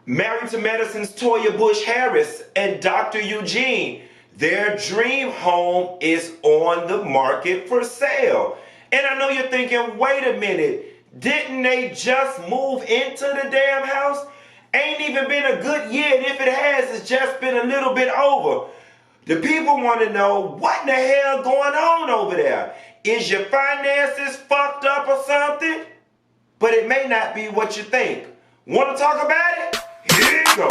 Married to Medicine's Toya Bush Harris and Dr. Eugene, their dream home is on the market for sale. And I know you're thinking, wait a minute, didn't they just move into the damn house? Ain't even been a good year, and if it has, it's just been a little bit over. The people want to know what in the hell going on over there. Is your finances fucked up or something? But it may not be what you think. Want to talk about it? Here you go.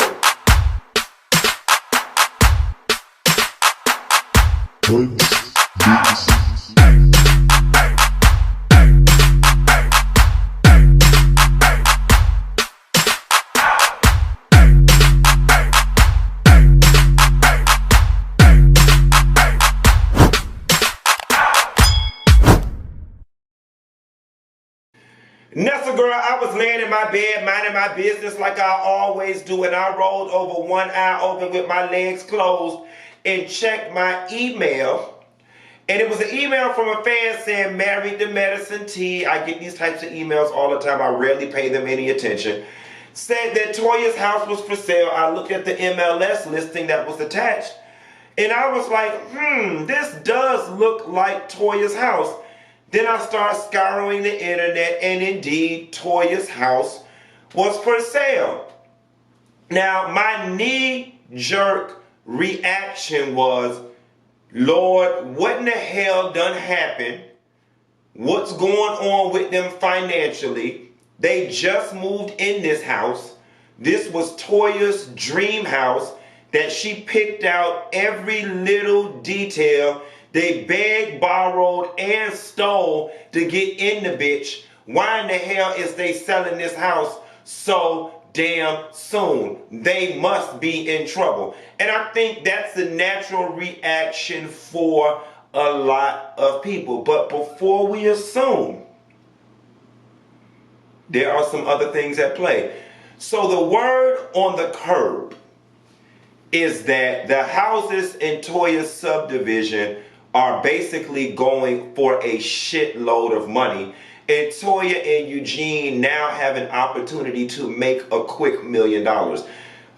Nessa girl, I was laying in my bed minding my business like I always do, and I rolled over, one eye open with my legs closed, and checked my email. And it was an email from a fan saying, married to Medicine T. I get these types of emails all the time. I rarely pay them any attention. Said that Toya's house was for sale. I looked at the MLS listing that was attached, and I was like, this does look like Toya's house. Then I started scouring the internet, and indeed, Toya's house was for sale. Now, my knee-jerk reaction was, Lord, what in the hell done happened? What's going on with them financially? They just moved in this house. This was Toya's dream house that she picked out every little detail. They begged, borrowed, and stole to get in the bitch. Why in the hell is they selling this house so damn soon? They must be in trouble. And I think that's the natural reaction for a lot of people. But before we assume, there are some other things at play. So the word on the curb is that the houses in Toya's subdivision are basically going for a shitload of money. And Toya and Eugene now have an opportunity to make a quick $1 million.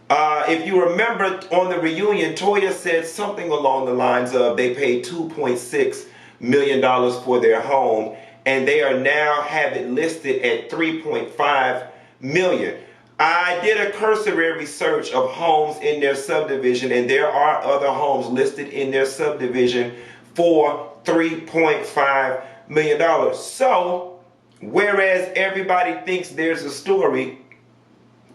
If you remember on the reunion, Toya said something along the lines of they paid $2.6 million for their home, and they are now have it listed at $3.5 million. I did a cursory search of homes in their subdivision, and there are other homes listed in their subdivision for $3.5 million. So, whereas everybody thinks there's a story,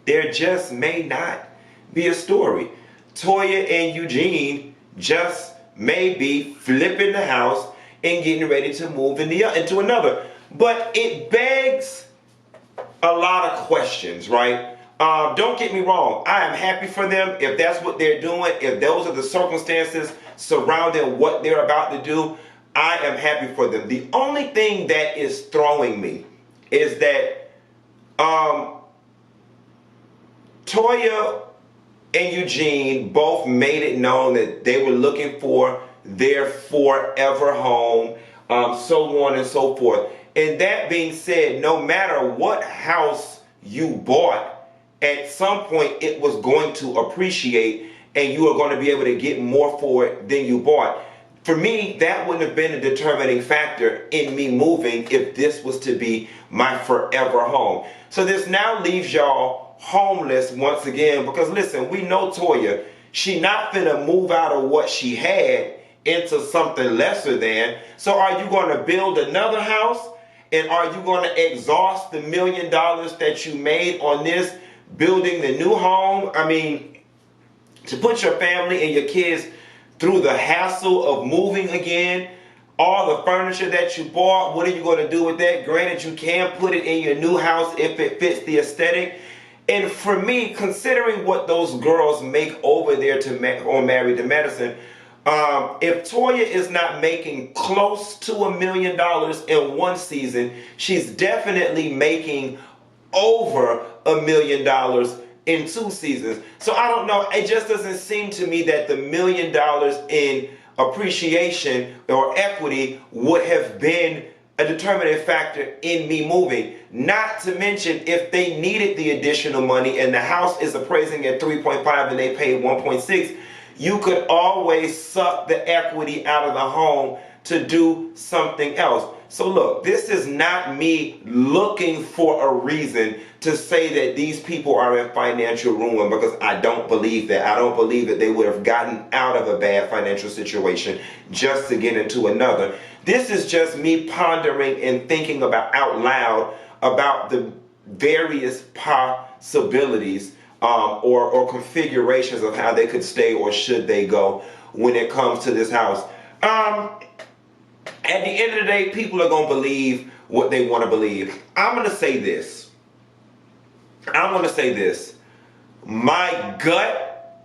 there just may not be a story. Toya and Eugene just may be flipping the house and getting ready to move into another. But it begs a lot of questions, right? Don't get me wrong. I am happy for them if that's what they're doing. If those are the circumstances surrounding what they're about to do, I am happy for them. The only thing that is throwing me is that Toya and Eugene both made it known that they were looking for their forever home, so on and so forth. And that being said, no matter what house you bought, at some point it was going to appreciate, and you are going to be able to get more for it than you bought. For me, that wouldn't have been a determining factor in me moving if this was to be my forever home. So this now leaves y'all homeless once again, because listen, we know Toya, she not finna move out of what she had into something lesser than. So are you going to build another house? And are you going to exhaust the $1 million that you made on this, building the new home? I mean, to put your family and your kids through the hassle of moving again, all the furniture that you bought, what are you going to do with that? Granted, you can put it in your new house if it fits the aesthetic. And for me, considering what those girls make over there on Married to Medicine, if Toya is not making close to $1 million in one season, she's definitely making over $1 million in 2 seasons. So I don't know, it just doesn't seem to me that the $1 million in appreciation or equity would have been a determining factor in me moving. Not to mention, if they needed the additional money and the house is appraising at 3.5 and they paid 1.6, you could always suck the equity out of the home to do something else. So look, this is not me looking for a reason to say that these people are in financial ruin, because I don't believe that. I don't believe that they would have gotten out of a bad financial situation just to get into another. This is just me pondering and thinking about out loud about the various possibilities or configurations of how they could stay or should they go when it comes to this house. At the end of the day, people are going to believe what they want to believe. I'm going to say this. My gut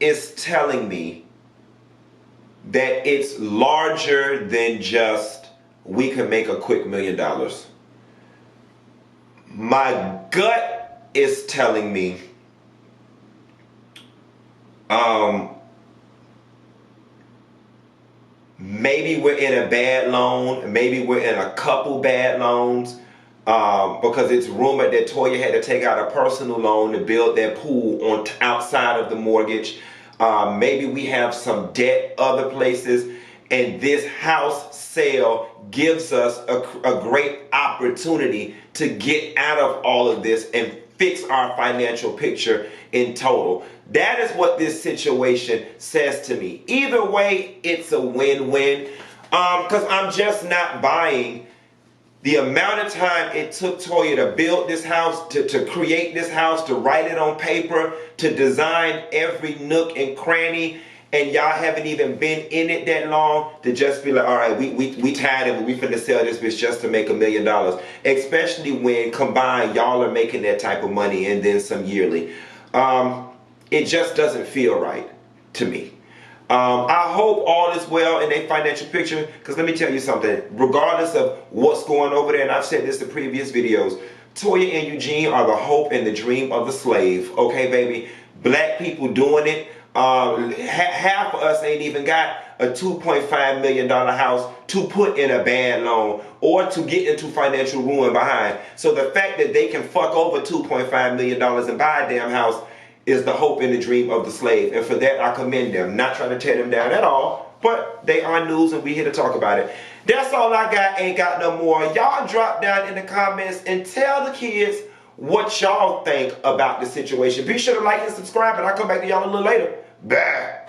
is telling me that it's larger than just we can make a quick $1 million. My gut is telling me maybe we're in a bad loan, maybe we're in a couple bad loans, because it's rumored that Toya had to take out a personal loan to build that pool outside of the mortgage. Maybe we have some debt other places, and this house sale gives us a great opportunity to get out of all of this and fix our financial picture in total. That is what this situation says to me. Either way, it's a win-win, because I'm just not buying the amount of time it took Toya to build this house, to create this house, to write it on paper, to design every nook and cranny, and y'all haven't even been in it that long, to just be like, all right, we tired of it, we finna sell this bitch just to make $1 million. Especially when combined, y'all are making that type of money and then some yearly. It just doesn't feel right to me. I hope all is well in their financial picture, because let me tell you something, regardless of what's going over there, and I've said this in previous videos, Toya and Eugene are the hope and the dream of the slave, okay, baby? Black people doing it. Half of us ain't even got a $2.5 million house to put in a bad loan or to get into financial ruin behind. So the fact that they can fuck over $2.5 million and buy a damn house is the hope and the dream of the slave. And for that, I commend them. Not trying to tear them down at all, but they are news and we here to talk about it. That's all I got. Ain't got no more. Y'all drop down in the comments and tell the kids what y'all think about the situation. Be sure to like and subscribe, and I'll come back to y'all a little later. Bye.